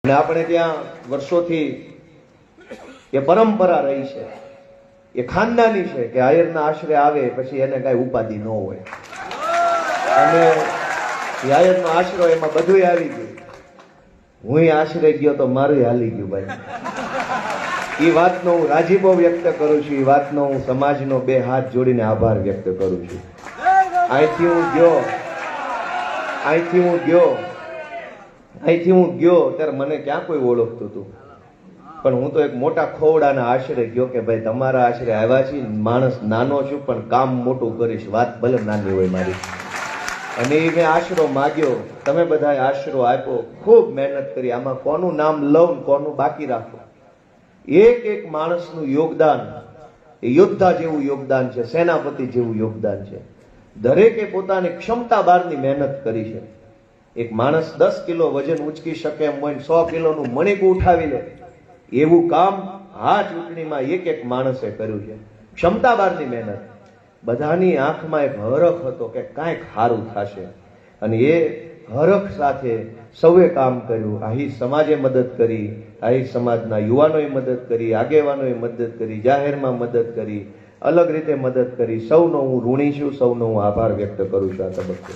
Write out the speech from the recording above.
આપણે ત્યાં વર્ષોથી એ પરંપરા રહી છે, એ ખાનદાની છે કે આયરના આશરે આવે પછી એને કઈ ઉપાધિ ન હોય, અને આયરનો આશરો એમાં બધું આવી ગયું. હું આશરે ગયો તો મારું હાલી ગયું ભાઈ. એ વાતનો હું રાજીપો વ્યક્ત કરું છું, એ વાતનો હું સમાજનો બે હાથ જોડીને આભાર વ્યક્ત કરું છું. અહીંથી હું ગયો ત્યારે મને ક્યાં કોઈ ઓળખતું હતું, પણ હું તો એક મોટા ખોવડાના આશરે ગયો કે ભાઈ તમારા આશરે આવ્યા છીએ, માણસ નાનો છું પણ કામ મોટું કરીશ, વાત ભલે નાની હોય મારી. અને એ મેં આશરો માગ્યો, તમે બધાએ આશરો આપ્યો, ખૂબ મહેનત કરી. આમાં કોનું નામ લઉં કોનું બાકી રાખો, એક એક માણસનું યોગદાન એ યોદ્ધા જેવું યોગદાન છે, સેનાપતિ જેવું યોગદાન છે. દરેકે પોતાની ક્ષમતા બહારની મહેનત કરી છે. એક માણસ 10 કિલો વજન ઉચકી શકે એમ હોય, 100 કિલોનું મણિકું ઉઠાવી લે, એવું કામ આ ચૂંટણીમાં એક એક માણસે કર્યું છે. ક્ષમતા બહારની મહેનત. બધાની આંખમાં એક હરખ હતો કે કાંઈક સારું થશે, અને એ હરખ સાથે સૌએ કામ કર્યું. આહી સમાજે મદદ કરી, આહી સમાજના યુવાનોએ મદદ કરી, આગેવાનોએ મદદ કરી, જાહેરમાં મદદ કરી, અલગ રીતે મદદ કરી. સૌનો હું ઋણી છું, સૌનો હું આભાર વ્યક્ત કરું છું આ તબક્કે.